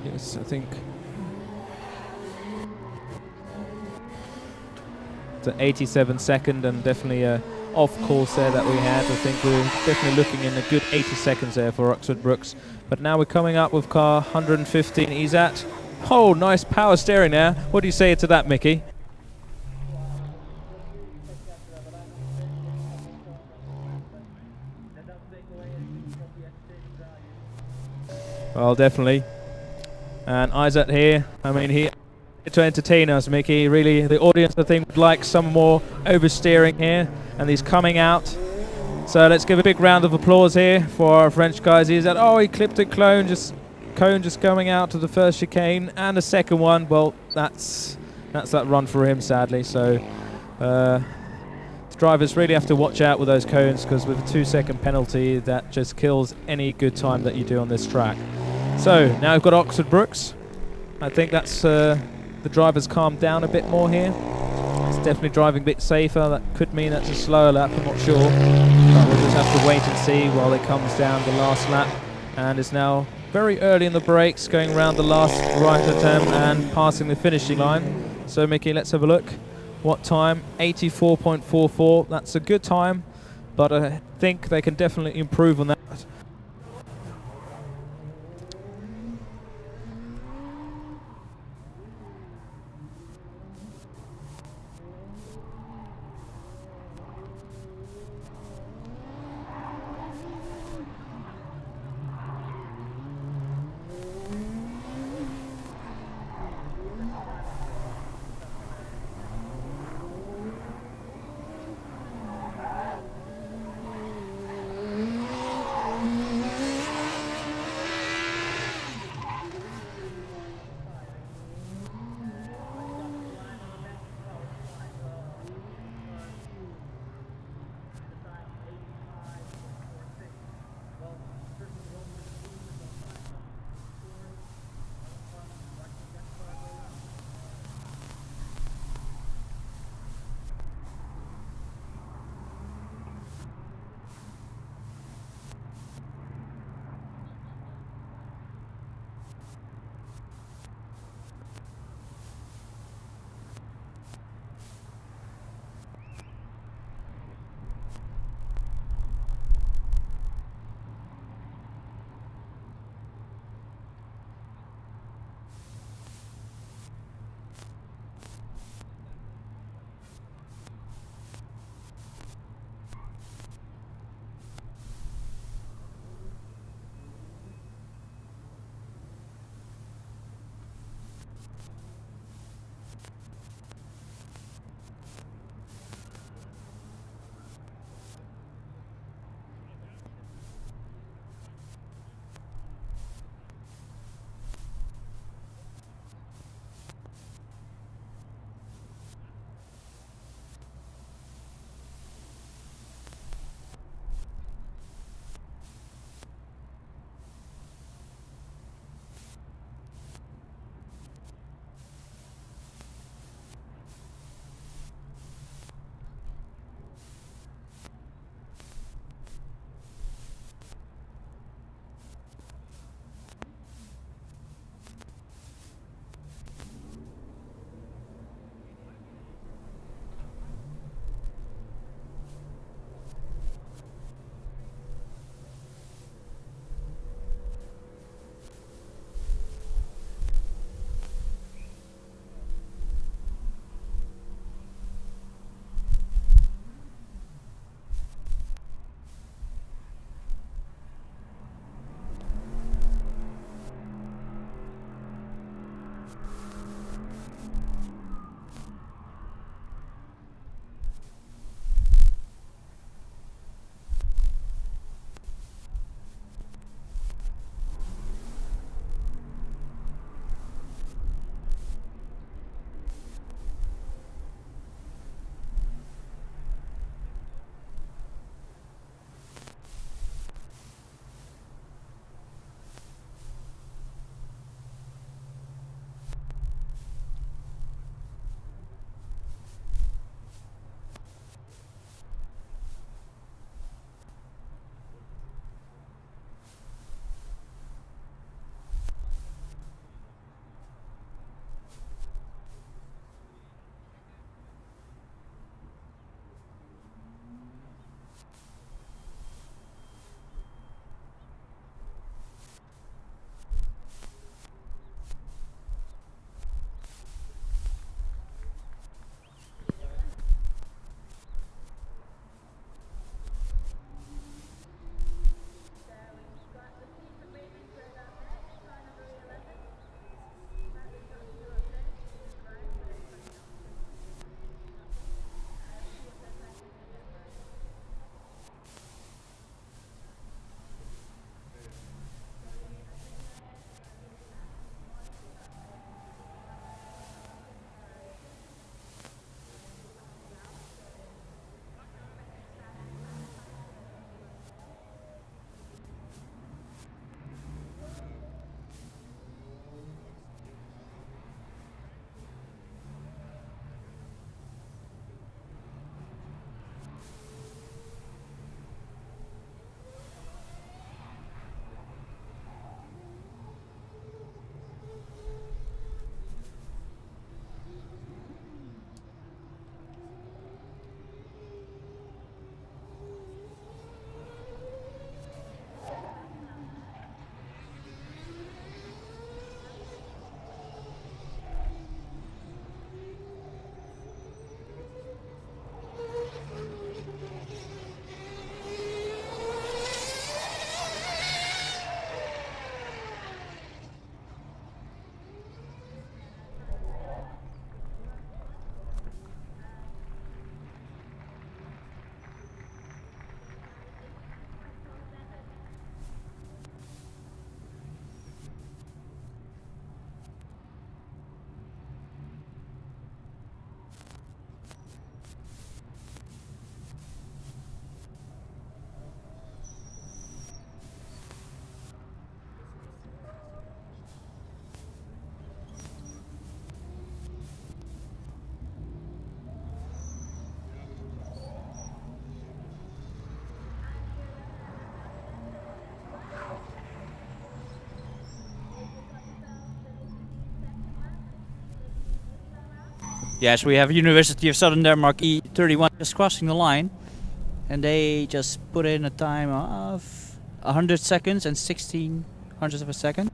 Yes, I think it's an 87 second and definitely a off course there that we had. I think we're definitely looking in a good 80 seconds there for Oxford Brooks. But now we're coming up with car 115. He's at, oh, nice power steering there. What do you say to that, Mickey? Well, definitely. And Isaac here, I mean, he to entertain us, Mickey. Really, the audience, I think, would like some more oversteering here, and he's coming out. So let's give a big round of applause here for our French guys. He's at, oh, he clipped a cone just coming out to the first chicane, and the second one. Well, that's that run for him, sadly. So drivers really have to watch out with those cones, because with a 2-second penalty, that just kills any good time that you do on this track. So now we've got Oxford Brooks. I think that's the drivers calmed down a bit more here. It's definitely driving a bit safer. That could mean that's a slower lap, I'm not sure. But we'll just have to wait and see while it comes down the last lap. And it's now very early in the brakes, going around the last right attempt and passing the finishing line. So Mickey, let's have a look. What time? 84.44. That's a good time, but I think they can definitely improve on that. Yes, we have University of Southern Denmark E31 just crossing the line, and they just put in a time of 100 seconds and 16 hundredths of a second.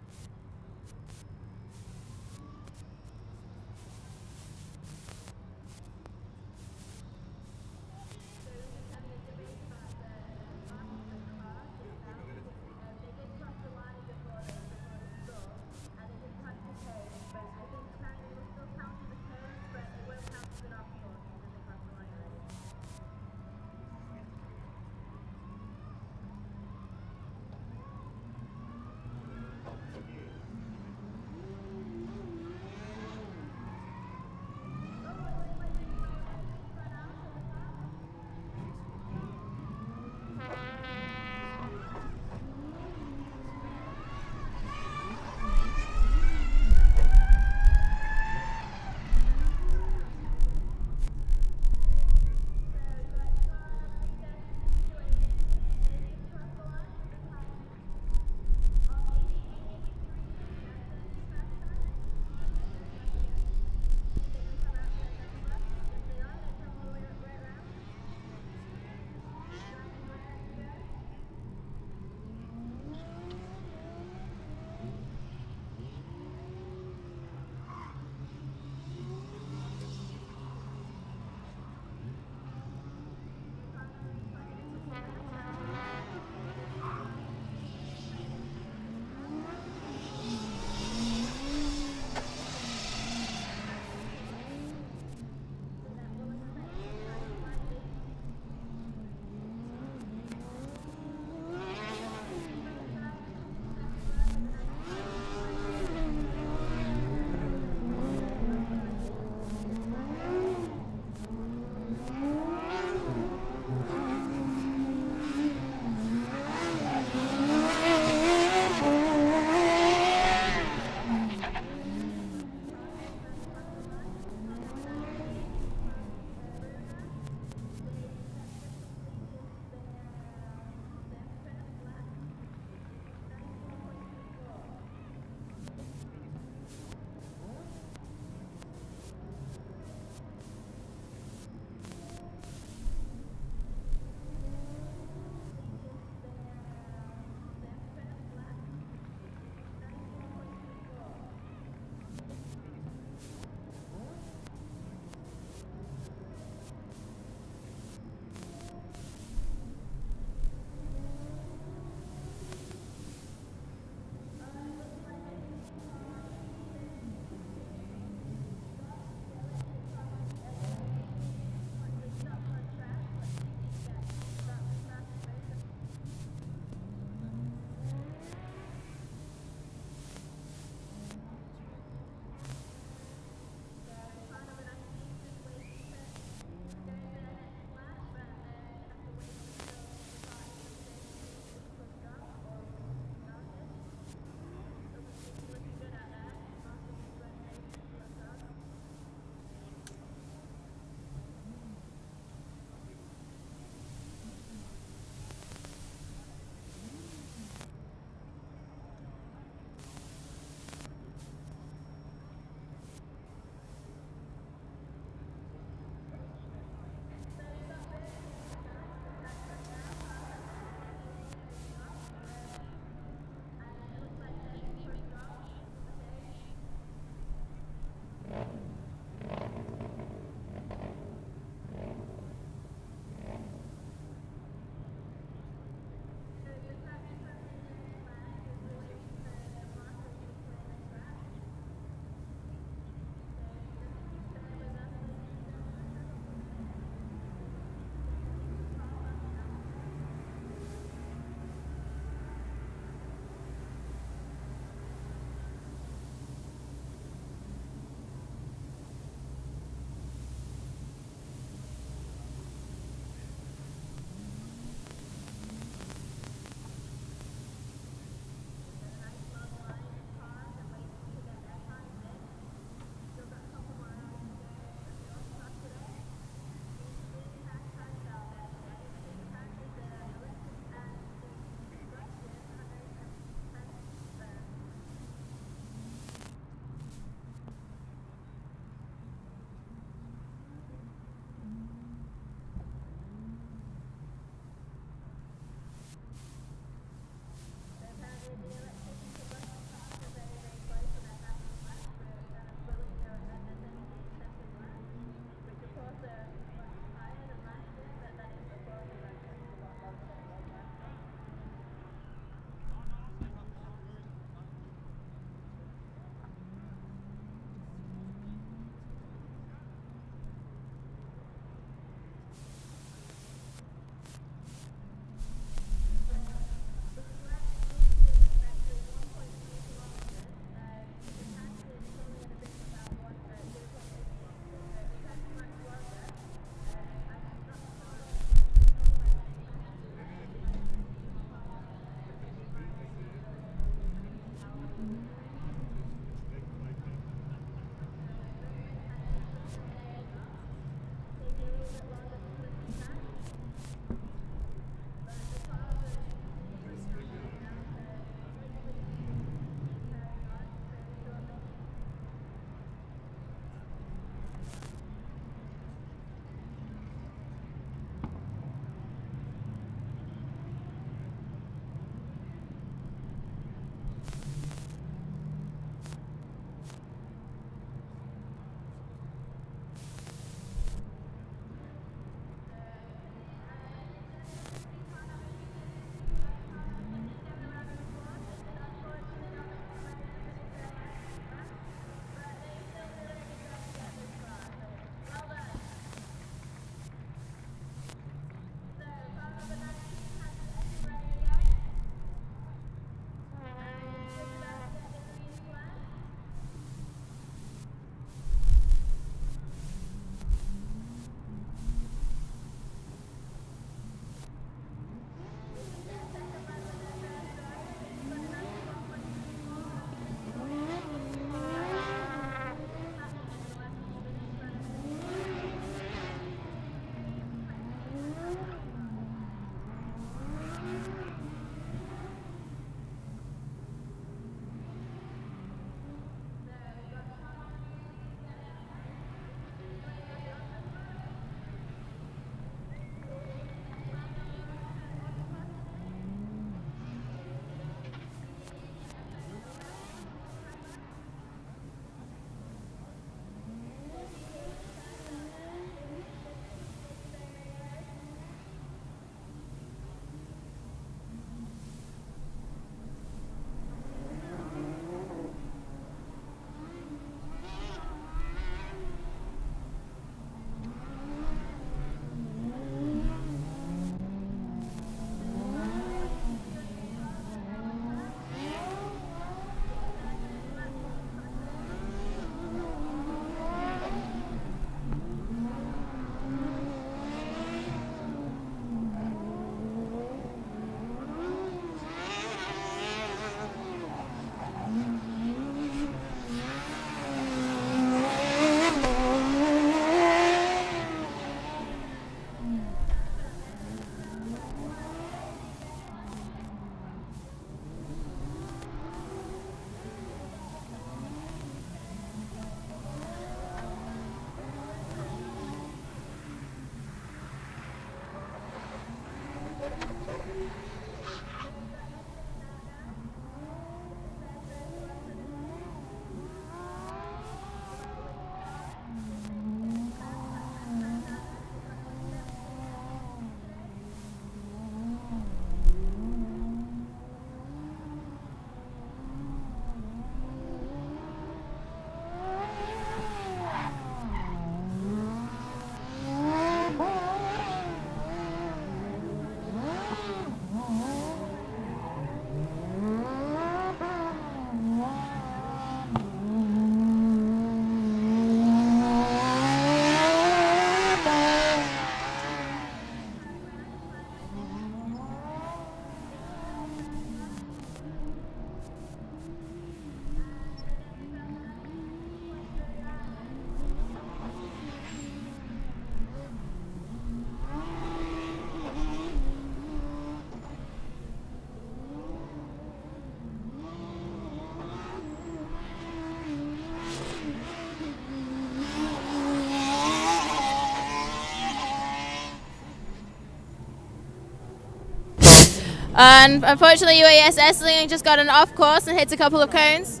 And unfortunately, UAS Esslingen just got an off course and hit a couple of cones.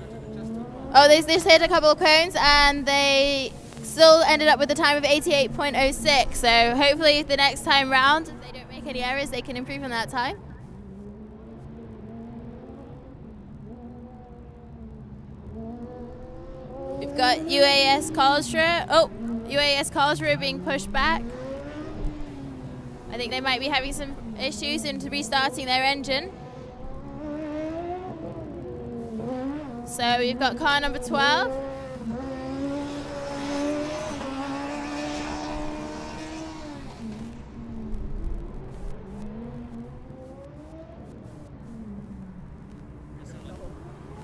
Oh, they just hit a couple of cones and they still ended up with a time of 88.06. So hopefully the next time round, if they don't make any errors, they can improve on that time. We've got UAS Karlsruhe. Oh, UAS Karlsruhe being pushed back. I think they might be having some issues in restarting their engine. So we've got car number 12.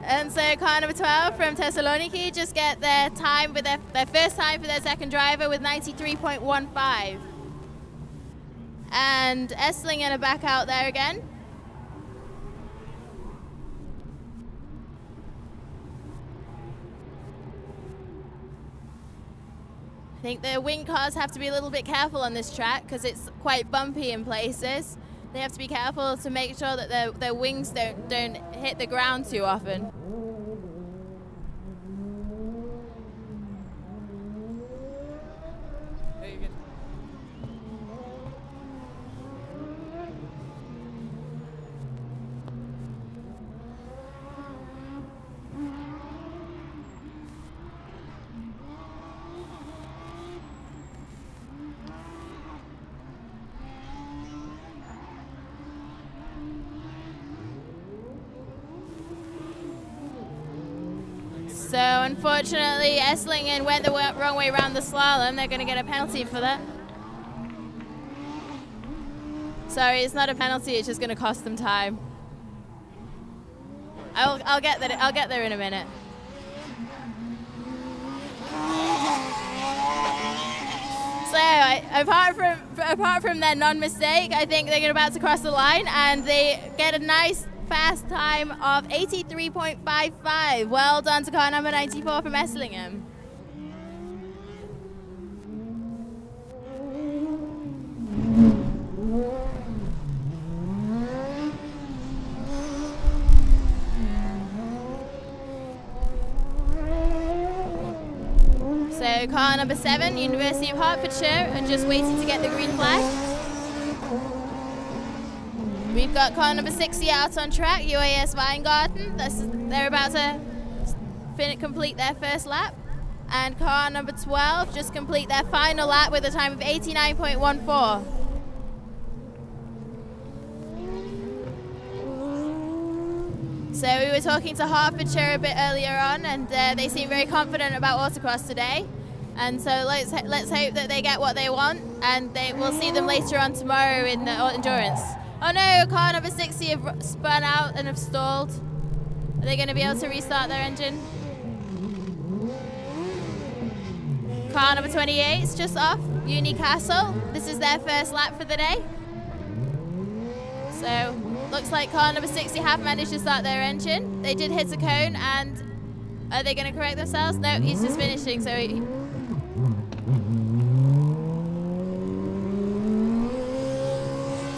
And so car number 12 from Thessaloniki just get their time with their first time for their second driver with 93.15. And Esslingen are back out there again. I think the wing cars have to be a little bit careful on this track because it's quite bumpy in places. They have to be careful to make sure that their wings don't hit the ground too often. So unfortunately, Esslingen went the wrong way around the slalom. They're going to get a penalty for that. Sorry, it's not a penalty. It's just going to cost them time. I'll get that. I'll get there in a minute. So apart from their non-mistake, I think they're about to cross the line, and they get a nice fast time of 83.55. Well done to car number 94 from Esslingen. So car number 7, University of Hertfordshire, are just waiting to get the green flag. We've got car number 60 out on track, UAS Weingarten. They're about to complete their first lap. And car number 12 just complete their final lap with a time of 89.14. So we were talking to Hertfordshire a bit earlier on, and they seem very confident about Autocross today. And so let's hope that they get what they want, and we'll see them later on tomorrow in the endurance. Oh no, car number 60 have spun out and have stalled. Are they going to be able to restart their engine? Car number 28 is just off, Unicastle. This is their first lap for the day. So, looks like car number 60 have managed to start their engine. They did hit a cone, and are they going to correct themselves? No, he's just finishing, so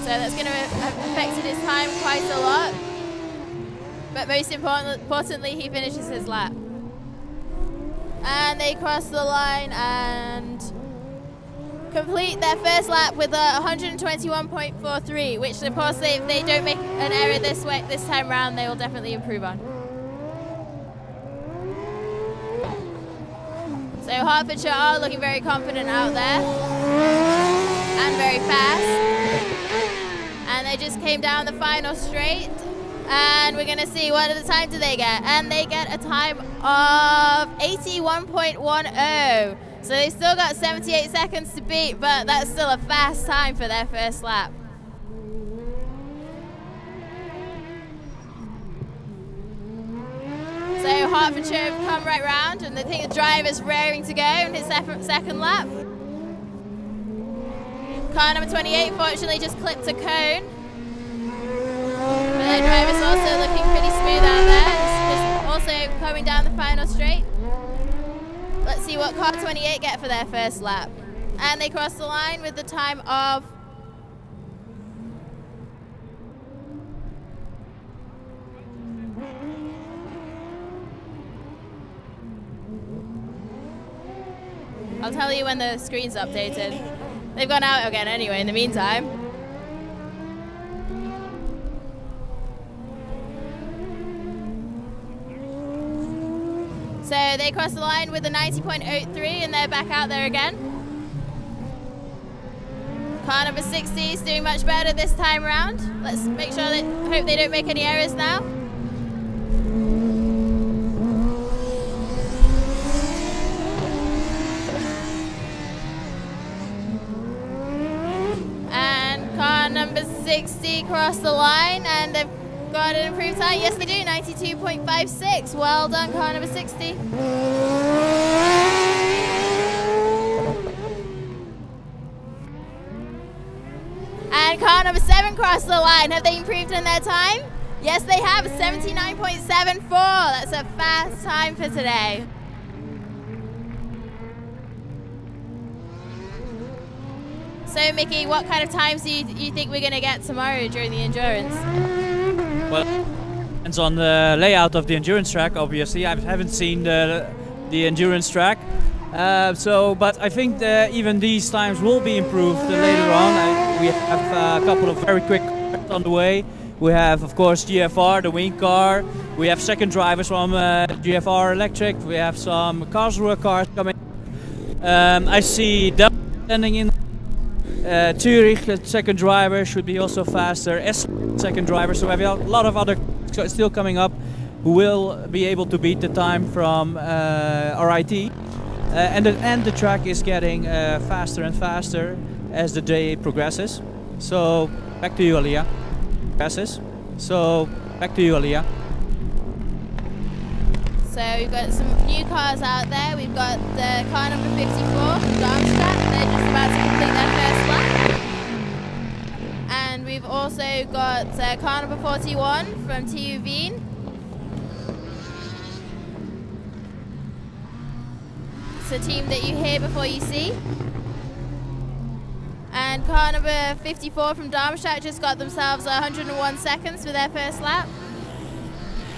So that's going to have affected his time quite a lot. But most importantly, he finishes his lap. And they cross the line and complete their first lap with a 121.43, which of course if they don't make an error this time round, they will definitely improve on. So Hertfordshire are looking very confident out there and very fast. And they just came down the final straight, and we're going to see what time do they get. And they get a time of 81.10. So they still got 78 seconds to beat, but that's still a fast time for their first lap. So Hertfordshire have come right round, and I think the driver's raring to go in his second lap. Car number 28 fortunately just clipped a cone. But their driver's also looking pretty smooth out there. Just also coming down the final straight. Let's see what car 28 get for their first lap. And they cross the line with the time of I'll tell you when the screen's updated. They've gone out again anyway in the meantime. So they crossed the line with a 90.03 and they're back out there again. Car number 60 is doing much better this time around. Let's make sure that, hope they don't make any errors now. And car number 60 crossed the line and they've got an improved time. Yes, they do, 92.56. Well done, car number 60. And car number 7 crossed the line. Have they improved in their time? Yes, they have, 79.74. That's a fast time for today. So, Mickey, what kind of times do you think we're going to get tomorrow during the endurance? Well, depends on the layout of the endurance track. Obviously, I haven't seen the endurance track, but I think that even these times will be improved later on. We have a couple of very quick cars on the way. We have, of course, GFR, the wing car. We have second drivers from GFR Electric. We have some Karlsruhe cars coming. I see Delta standing in. Zurich, the second driver, should be also faster. S second driver, so we have a lot of other still coming up who will be able to beat the time from RIT. And the track is getting faster and faster as the day progresses. So back to you, Aliyah. So back to you, Aliyah. So we've got some new cars out there. We've got the car number 54 from Darmstadt. They're just about to complete their first lap. And we've also got car number 41 from TU Wien. It's a team that you hear before you see. And car number 54 from Darmstadt just got themselves 101 seconds for their first lap.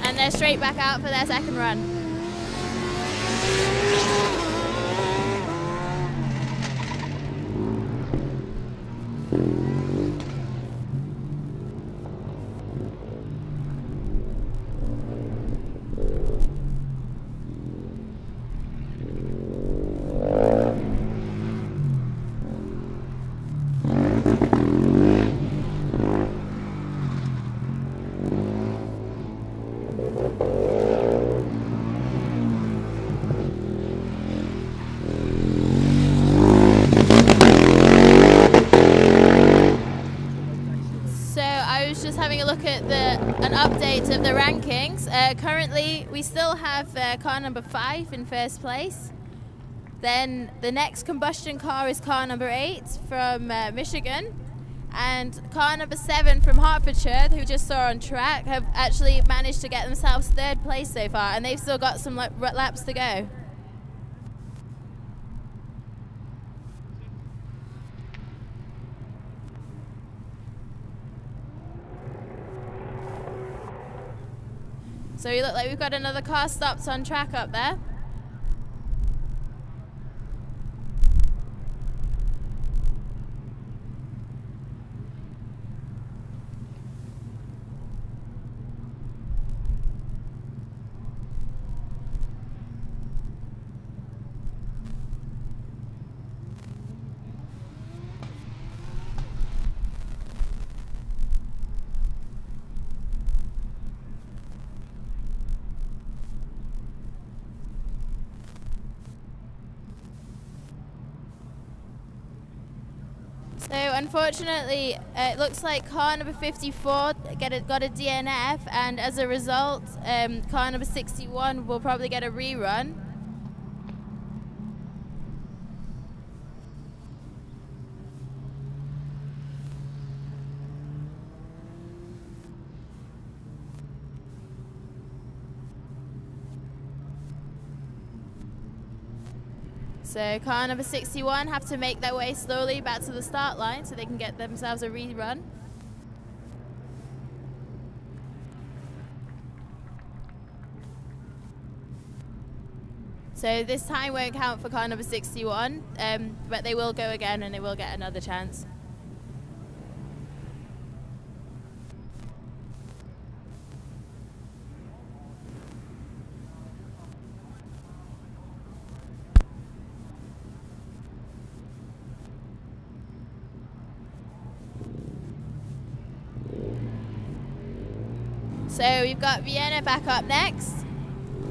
And they're straight back out for their second run. Having a look at an update of the rankings. Currently, we still have car number 5 in first place. Then the next combustion car is car number 8 from Michigan, and car number 7 from Hertfordshire, who just saw on track, have actually managed to get themselves third place so far, and they've still got some laps to go. So we look like we've got another car stopped on track up there. So unfortunately, it looks like car number 54 got a DNF, and as a result, car number 61 will probably get a rerun. So car number 61 have to make their way slowly back to the start line so they can get themselves a rerun. So this time won't count for car number 61, but they will go again and they will get another chance. So we've got Vienna back up next.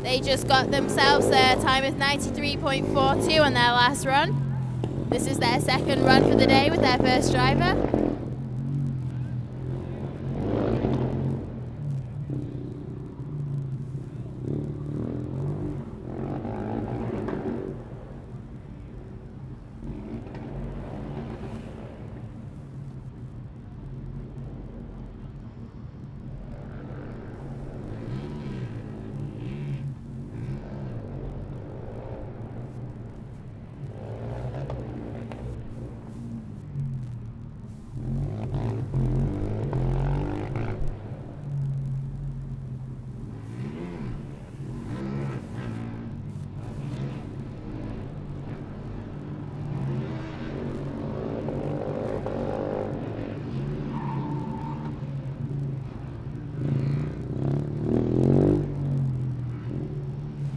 They just got themselves their time of 93.42 on their last run. This is their second run for the day with their first driver.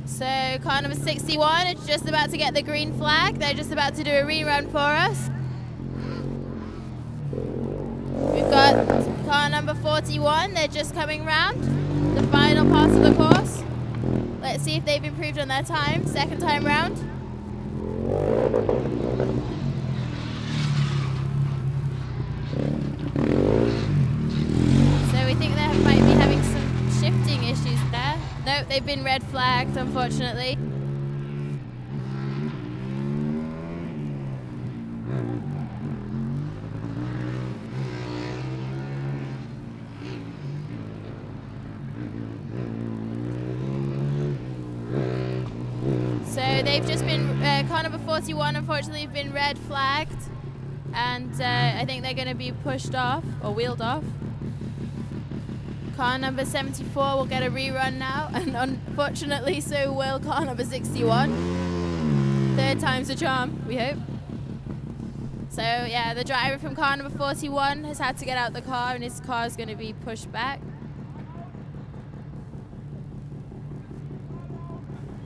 So car number 61 is just about to get the green flag. They're just about to do a rerun for us. We've got car number 41. They're just coming round the final part of the course. Let's see if they've improved on their time, second time round. So we think they might be having some shifting issues there. Nope, they've been red flagged, unfortunately. So they've just been, car number 41 unfortunately have been red flagged, and I think they're going to be pushed off, or wheeled off. Car number 74 will get a rerun now, and unfortunately so will car number 61. Third time's a charm, we hope. So yeah, the driver from car number 41 has had to get out the car, and his car is going to be pushed back.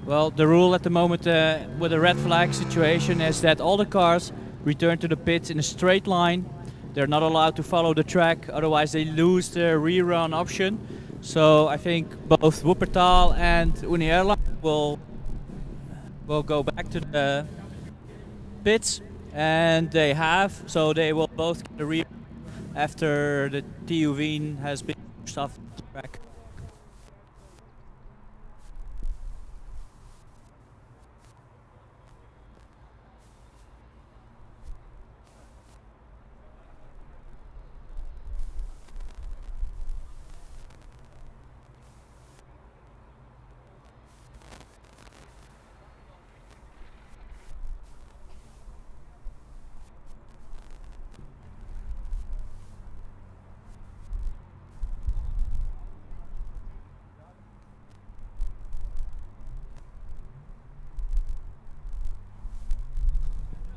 Well, the rule at the moment with the red flag situation is that all the cars return to the pits in a straight line. They're not allowed to follow the track, otherwise they lose their rerun option. So I think both Wuppertal and Uni Airline will go back to the pits, and they have, so they will both get a rerun after the TU Wien has been pushed off the track.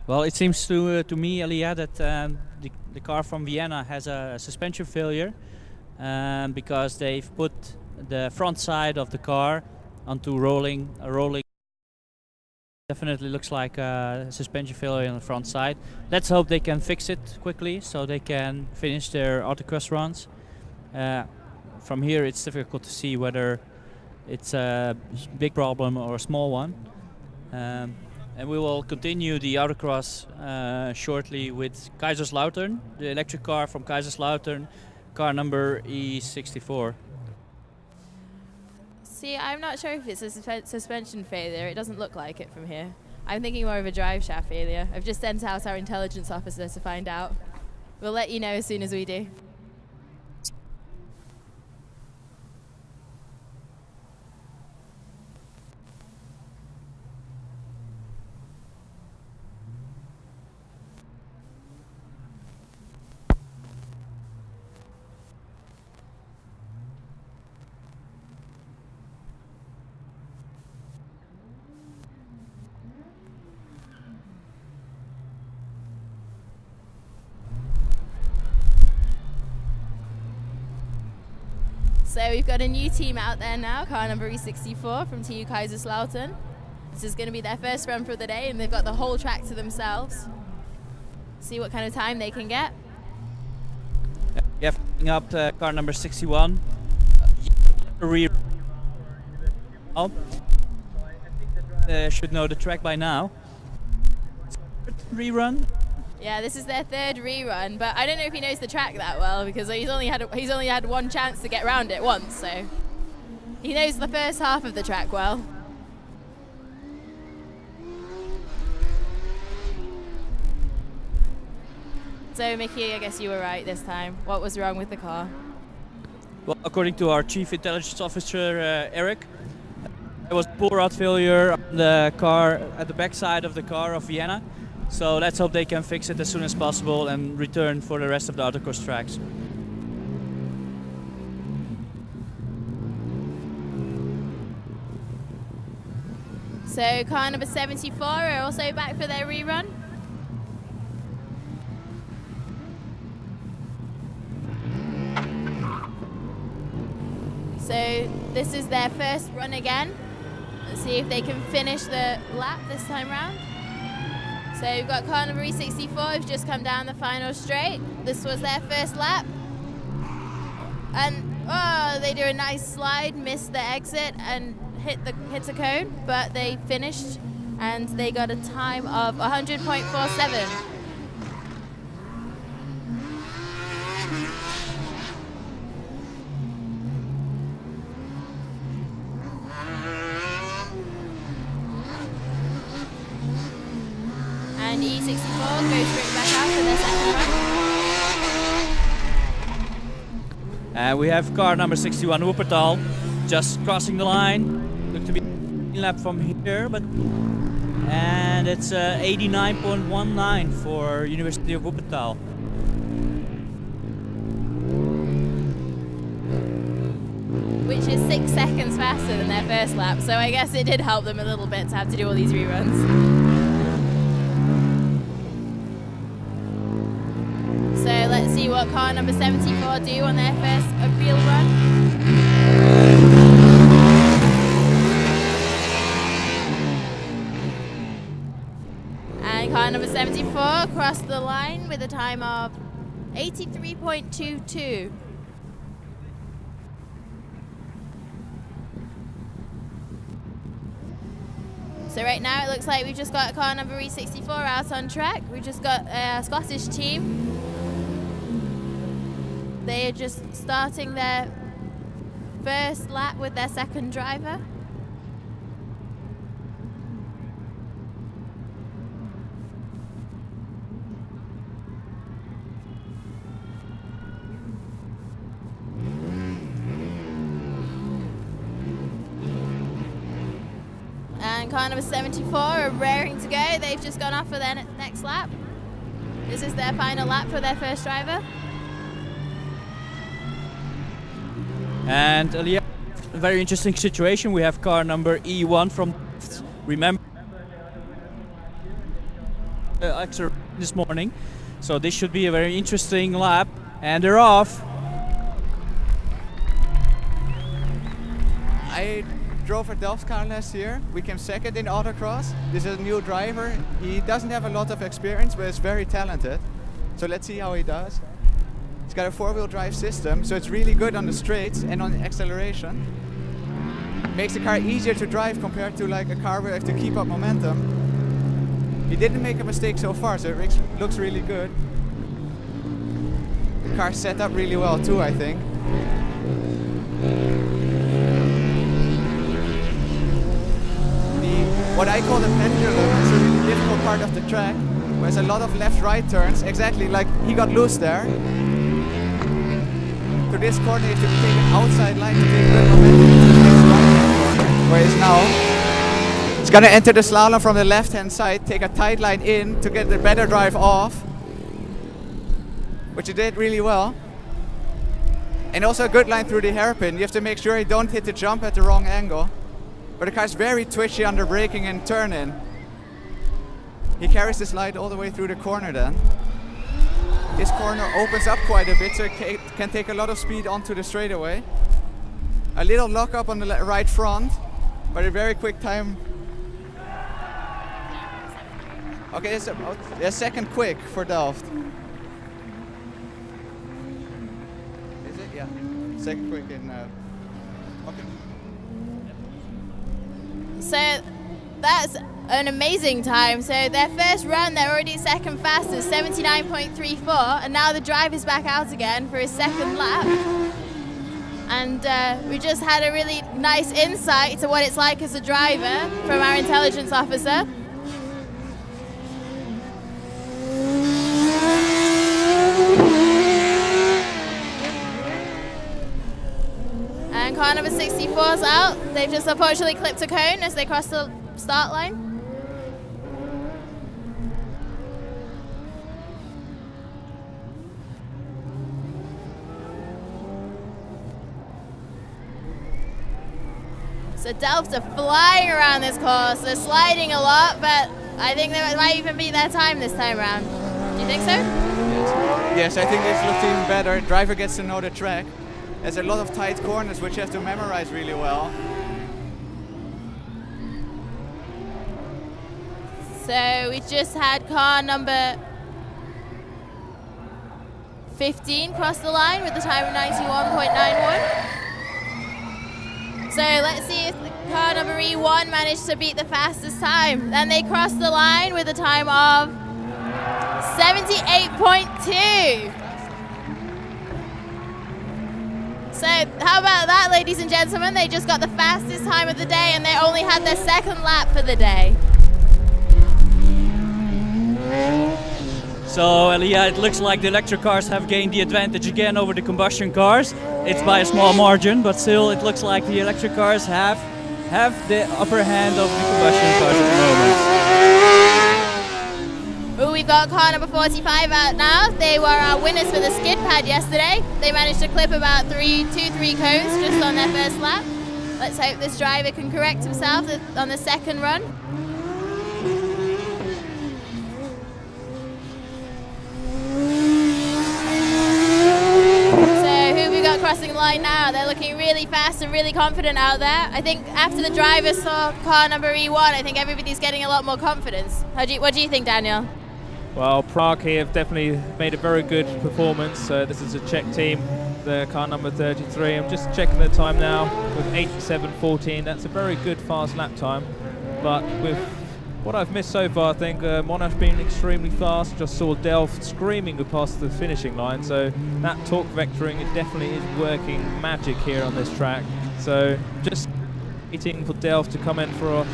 Well, it seems to me, Elia, that the car from Vienna has a suspension failure because they've put the front side of the car onto a rolling. Definitely looks like a suspension failure on the front side. Let's hope they can fix it quickly so they can finish their autocross runs. From here, it's difficult to see whether it's a big problem or a small one. And we will continue the autocross shortly with Kaiserslautern, the electric car from Kaiserslautern, car number E64. See, I'm not sure if it's a suspension failure. It doesn't look like it from here. I'm thinking more of a drive shaft failure. I've just sent out our intelligence officer to find out. We'll let you know as soon as we do. So we've got a new team out there now, car number E64 from TU Kaiserslautern. This is going to be their first run for the day, and they've got the whole track to themselves. See what kind of time they can get. Yeah, picking up car number 61. Should know the track by now. Rerun. Yeah, this is their third rerun, but I don't know if he knows the track that well because he's only had one chance to get around it once, so he knows the first half of the track well. So Mickey, I guess you were right this time. What was wrong with the car? Well, according to our Chief Intelligence Officer, Eric, there was poor rod failure on the car at the back side of the car of Vienna. So let's hope they can fix it as soon as possible and return for the rest of the autocross tracks. So car number 74 are also back for their rerun. So this is their first run again. Let's see if they can finish the lap this time round. So we've got car number E64 who's just come down the final straight. This was their first lap. And they do a nice slide, missed the exit and hit a cone, but they finished and they got a time of 100.47. And E64 goes straight back out for their second run. And we have car number 61, Wuppertal, just crossing the line. Look to be a lap from here, and it's 89.19 for University of Wuppertal. Which is 6 seconds faster than their first lap, so I guess it did help them a little bit to have to do all these reruns. So let's see what car number 74 do on their first real run. And car number 74 crossed the line with a time of 83.22. So right now it looks like we've just got car number E64 out on track. We've just got a Scottish team. They are just starting their first lap with their second driver. And car number 74 are raring to go. They've just gone off for their next lap. This is their final lap for their first driver. And a very interesting situation. We have car number E1 from remember this morning. So this should be a very interesting lap. And they're off. I drove a Delft car last year. We came second in Autocross. This is a new driver. He doesn't have a lot of experience, but is very talented. So let's see how he does. It's got a four-wheel drive system, so it's really good on the straights and on acceleration. Makes the car easier to drive compared to like a car where you have to keep up momentum. He didn't make a mistake so far, so it looks really good. The car's set up really well too, I think. What I call the pendulum is a really difficult part of the track, where there's a lot of left-right turns, exactly like he got loose there. To this corner you have to take an outside line to take good momentum to the next right-hand corner, where he is now. He's gonna enter the slalom from the left-hand side, take a tight line in to get the better drive off, which he did really well. And also a good line through the hairpin. You have to make sure you don't hit the jump at the wrong angle. But the car's very twitchy under braking and turn-in. He carries the slide all the way through the corner then. This corner opens up quite a bit, so it can take a lot of speed onto the straightaway. A little lock up on the right front, but a very quick time. Okay, it's a second quick for Delft. Is it? Yeah. Second quick in. Okay. So that's an amazing time. So their first run, they're already second fastest, 79.34, and now the driver's back out again for his second lap. And we just had a really nice insight to what it's like as a driver from our intelligence officer. And car number 64's out. They've just unfortunately clipped a cone as they cross the start line. So Delft are flying around this course. They're sliding a lot, but I think they might even beat their time this time around. Do you think so? Yes, I think this looks even better. Driver gets to know the track. There's a lot of tight corners which you have to memorize really well. So we just had car number 15 cross the line with the time of 91.91. So let's see if car number E1 managed to beat the fastest time. Then they crossed the line with a time of 78.2. So how about that, ladies and gentlemen? They just got the fastest time of the day and they only had their second lap for the day. So yeah, it looks like the electric cars have gained the advantage again over the combustion cars. It's by a small margin, but still it looks like the electric cars have the upper hand of the combustion cars at the moment. Ooh, we've got car number 45 out now. They were our winners for the skid pad yesterday. They managed to clip about 3 cones just on their first lap. Let's hope this driver can correct himself on the second run. Crossing the line now. They're looking really fast and really confident out there. I think after the driver saw car number E1, I think everybody's getting a lot more confidence. What do you think, Daniel? Well, Prague here have definitely made a very good performance. This is a Czech team, the car number 33. I'm just checking the time now with 87.14. That's a very good fast lap time. But with what I've missed so far, I think Monash been extremely fast. Just saw Delft screaming past the finishing line. So that torque vectoring, it definitely is working magic here on this track. So just waiting for Delft to come in for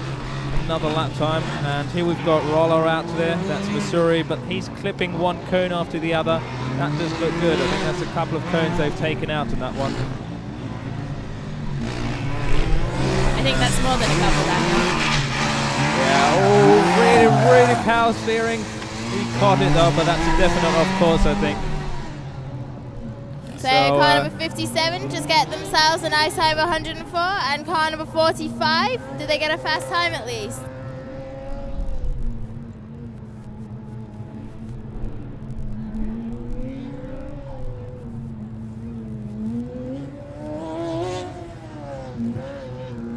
another lap time. And here we've got Roller out there. That's Missouri, but he's clipping one cone after the other. That does look good. I think that's a couple of cones they've taken out in that one. I think that's more than a couple, Daniel. Yeah, oh, really power steering. He caught it though, but that's a definite off course, I think. So car number 57 just get themselves a nice time of 104, and car number 45, did they get a fast time at least?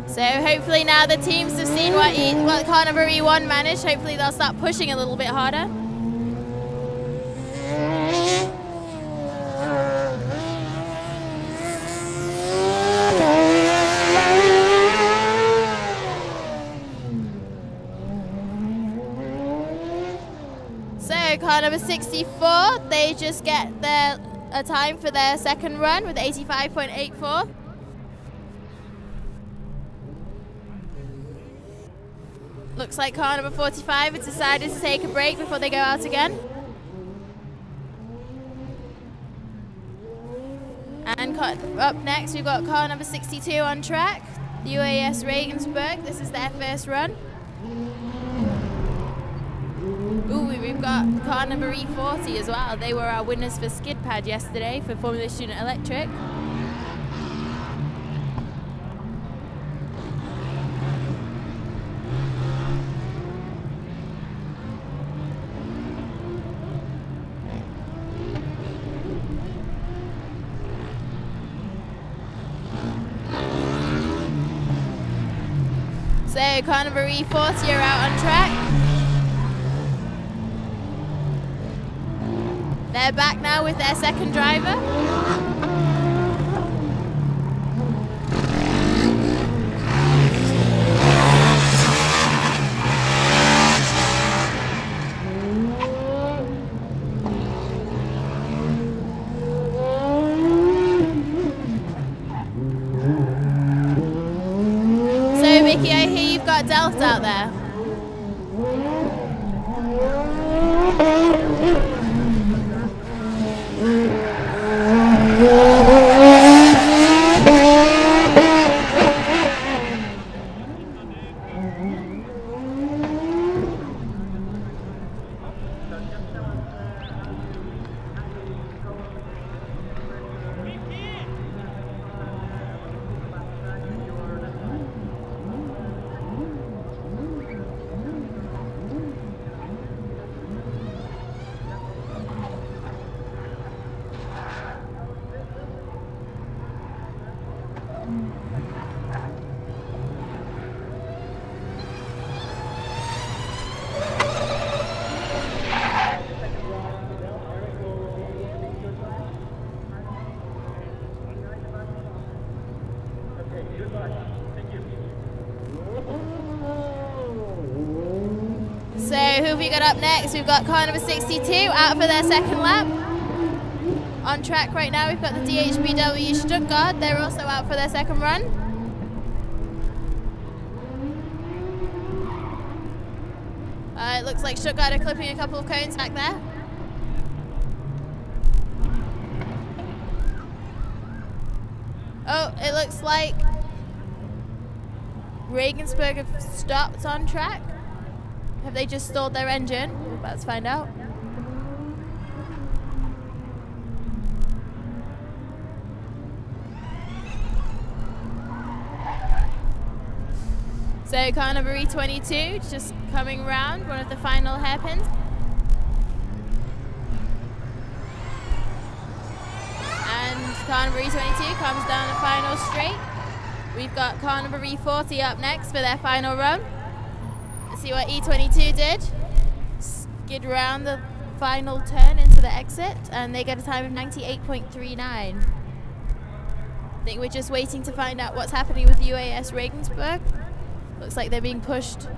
So hopefully now the teams have seen what car number E1 managed. Hopefully they'll start pushing a little bit harder. So car number 64, they just get a time for their second run with 85.84. Looks like car number 45 has decided to take a break before they go out again. And up next, we've got car number 62 on track, the UAS Regensburg. This is their first run. Ooh, we've got car number E40 as well. They were our winners for skid pad yesterday for Formula Student Electric. So Carnaby 40 are out on track. They're back now with their second driver. So Vicky, I hear you've got Delft out there. So who have we got up next? We've got car number 62 out for their second lap. On track right now we've got the DHBW Stuttgart. They're also out for their second run. It looks like Stuttgart are clipping a couple of cones back there. Oh, it looks like Regensburg have stopped on track. Have they just stalled their engine? We're about to find out. So car number 22 just coming round, one of the final hairpins. And car number 22 comes down the final straight. We've got car number 40 up next for their final run. Let's see what E22 did. Skid around the final turn into the exit, and they get a time of 98.39. I think we're just waiting to find out what's happening with UAS Regensburg. Looks like they're being pushed.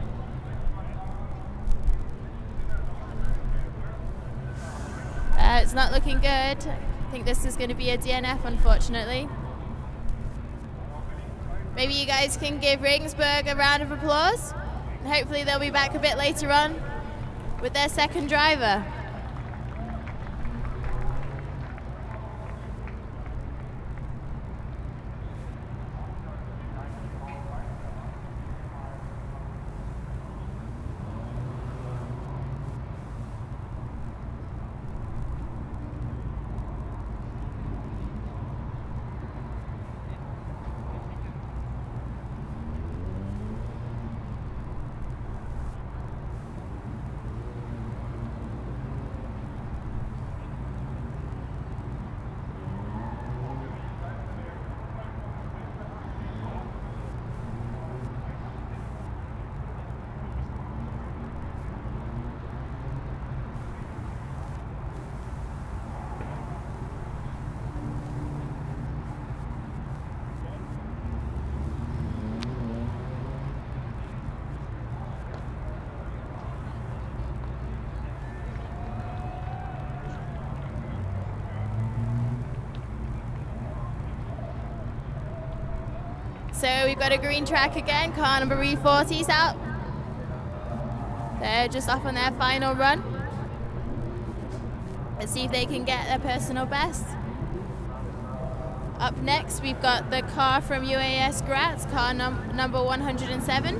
It's not looking good. I think this is going to be a DNF, unfortunately. Maybe you guys can give Regensburg a round of applause. Hopefully they'll be back a bit later on with their second driver. So we've got a green track again, car number 40's out. They're just off on their final run. Let's see if they can get their personal best. Up next, we've got the car from UAS Graz, car number 107,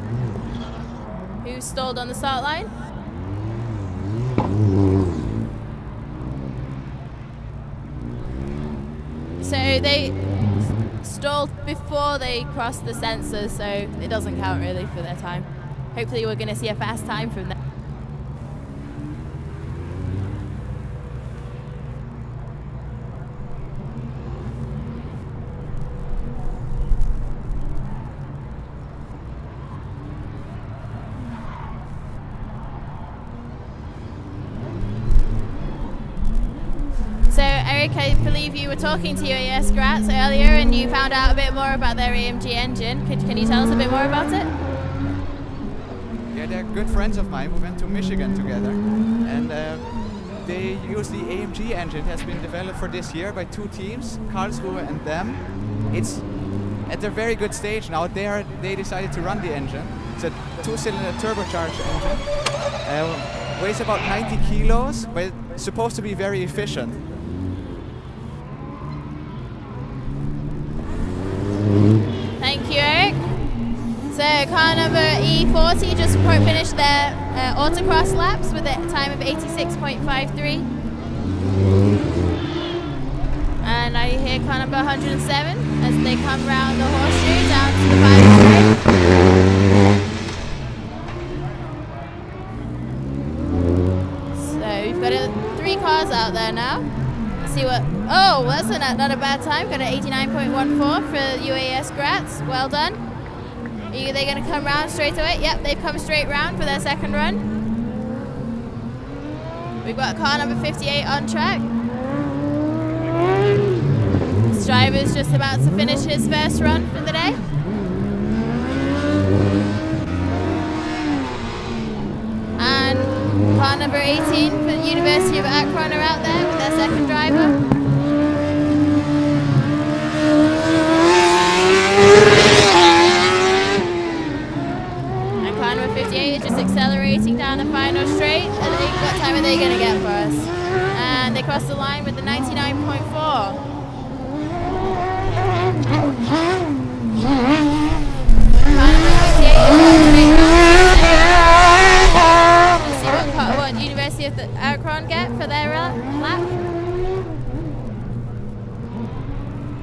who stalled on the start line. So they stalled before they crossed the sensors, so it doesn't count really for their time. Hopefully we're going to see a fast time from them. Eric, I believe you were talking to UAS Graz earlier and you found out a bit more about their AMG engine. Can you tell us a bit more about it? Yeah, they're good friends of mine. We went to Michigan together, and they use the AMG engine. It has been developed for this year by two teams, Karlsruhe and them. It's at a very good stage now. They decided to run the engine. It's a two-cylinder turbocharged engine. Weighs about 90 kilos, but it's supposed to be very efficient. Thank you, Eric. So car number E40 just finished their autocross laps with a time of 86.53. And I hear car number 107 as they come round the horseshoe down to the final straight. So we've got 3 cars out there now. Let's see what. Oh, that's not a bad time. Got an 89.14 for UAS Graz. Well done. Are they going to come round straight away? Yep, they've come straight round for their second run. We've got car number 58 on track. This driver's just about to finish his first run for the day. And car number 18 for the University of Akron are out there with their second driver. And car number 58 is just accelerating down the final straight. And what time are they going to get for us? And they cross the line with the 99.4. Let's see what University of Akron get for their lap.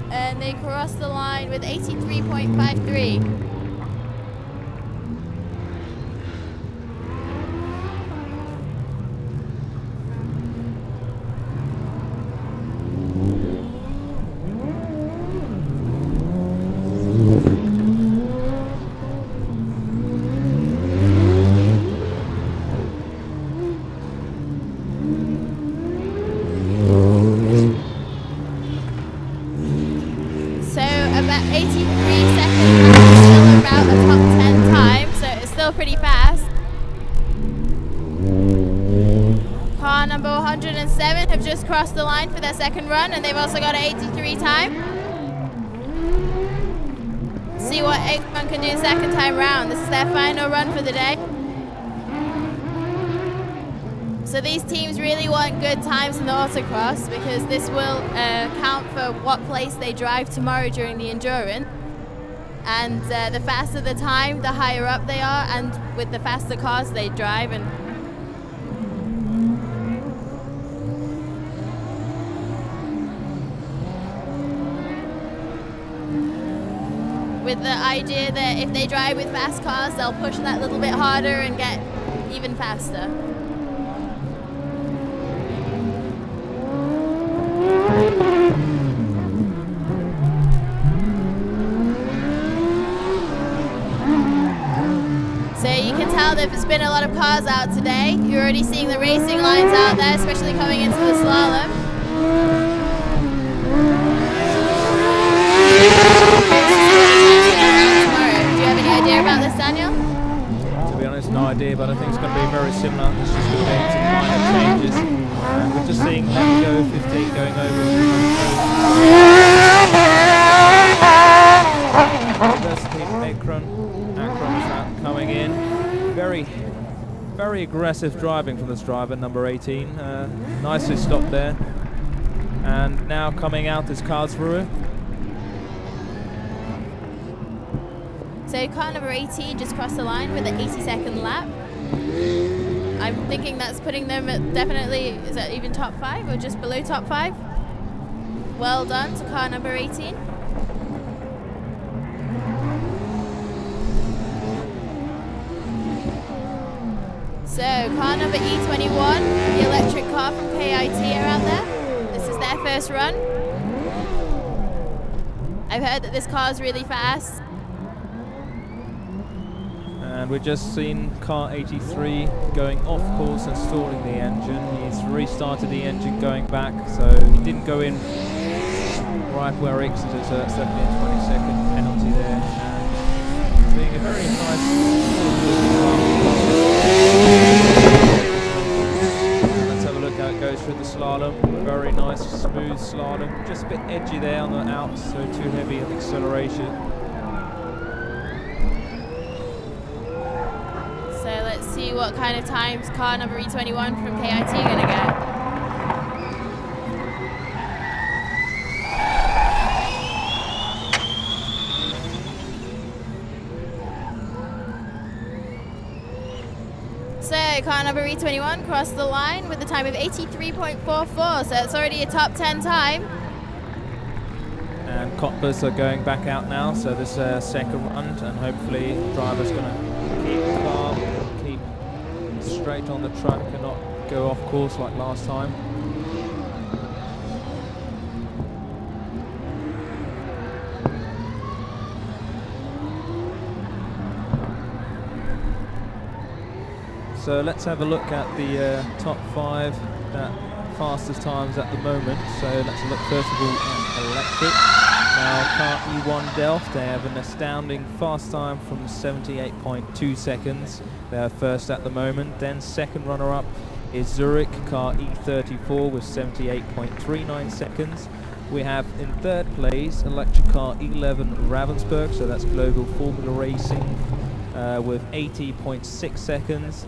And they cross the line with 83.53. Pretty fast. Car number 107 have just crossed the line for their second run, and they've also got an 83 time. See what Aikman can do second time round. This is their final run for the day. So these teams really want good times in the autocross because this will count for what place they drive tomorrow during the endurance. And the faster the time, the higher up they are, and with the faster cars they drive. And with the idea that if they drive with fast cars, they'll push that little bit harder and get even faster. So you can tell that there's been a lot of cars out today. You're already seeing the racing lines out there, especially coming into the slalom. Do you have any idea about this, Daniel? To be honest, no idea, but I think it's going to be very similar. It's just going to be some minor changes. We're just seeing Let Go 15 going over. University of Akron is coming in. Very aggressive driving from this driver, number 18. Nicely stopped there. And now coming out is Karlsruhe. So car number 18 just crossed the line with an 82nd lap. I'm thinking that's putting them at definitely, is that even top 5 or just below top 5? Well done to car number 18. So car number E21, the electric car from KIT are out there. This is their first run. I've heard that this car is really fast. And we've just seen car 83 going off course and stalling the engine. He's restarted the engine going back, so he didn't go in right where he exited, so that's definitely a 20-second penalty there. And being a very nice. Let's have a look how it goes through the slalom. Very nice, smooth slalom. Just a bit edgy there on the outs, so too heavy on the acceleration. So let's see what kind of times car number E21 from KIT going to get. So car number E21 crossed the line with a time of 83.44, so it's already a top 10 time. And coppers are going back out now, so this second run, and hopefully the driver's going to keep calm, keep straight on the track and not go off course like last time. So let's have a look at the top 5 fastest times at the moment. So let's look first of all at electric. Now car E1 Delft, they have an astounding fast time from 78.2 seconds. They're first at the moment. Then second runner-up is Zurich, car E34 with 78.39 seconds. We have in third place electric car E11 Ravensburg, so that's Global Formula Racing with 80.6 seconds.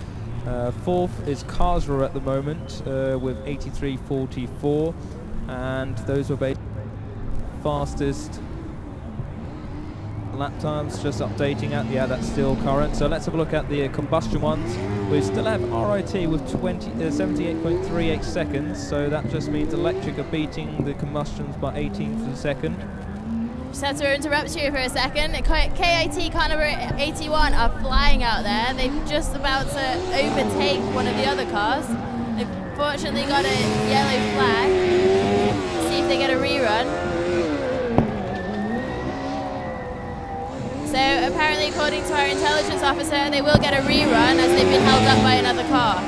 Fourth is Karlsruhe at the moment with 83.44, and those were basically fastest lap times. Just updating at, yeah, that's still current. So let's have a look at the combustion ones. We still have RIT with 78.38 seconds, so that just means electric are beating the combustions by 18th of a second. Just have to interrupt you for a second. KIT car number 81 are flying out there. They're just about to overtake one of the other cars. They've fortunately got a yellow flag. See if they get a rerun. So apparently, according to our intelligence officer, they will get a rerun as they've been held up by another car.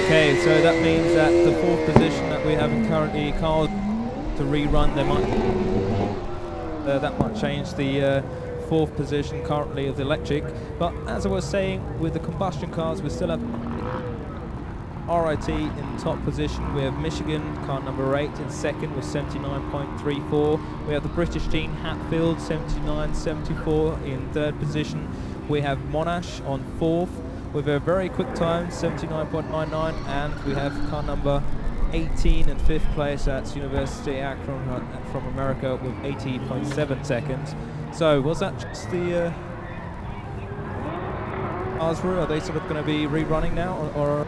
Okay, so that means that the fourth position that we have in currently cars to rerun, they might that might change the fourth position currently of the electric. But as I was saying, with the combustion cars, we still have RIT in top position. We have Michigan, car number 8, in second with 79.34. We have the British team, Hatfield, 79.74 in third position. We have Monash on fourth with a very quick time, 79.99, and we have car number 18 in fifth place. That's University Akron from America with 80.7 seconds. So was that just the Karlsruhe? Are they sort of going to be rerunning now, or?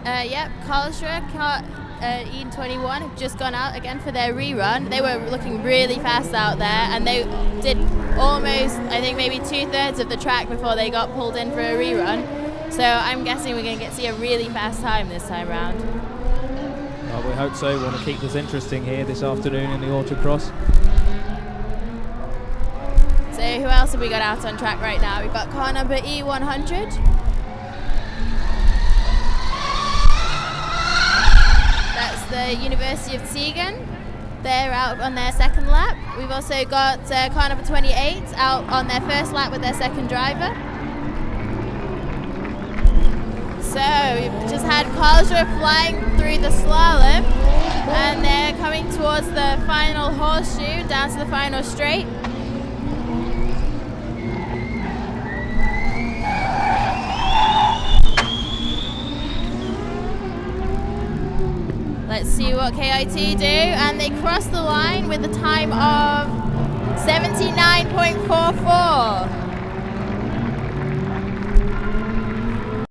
Yep, Karlsruhe, car E21 have just gone out again for their rerun. They were looking really fast out there, and they did almost, I think, maybe 2/3 of the track before they got pulled in for a rerun. So I'm guessing we're going to see a really fast time this time round. Well, we hope so. We want to keep this interesting here this afternoon in the Autocross. So who else have we got out on track right now? We've got car number E100. That's the University of Siegen. They're out on their second lap. We've also got car number 28 out on their first lap with their second driver. So we've just had Karlsruhe flying through the slalom, and they're coming towards the final horseshoe, down to the final straight. Let's see what KIT do, and they cross the line with a time of 79.44.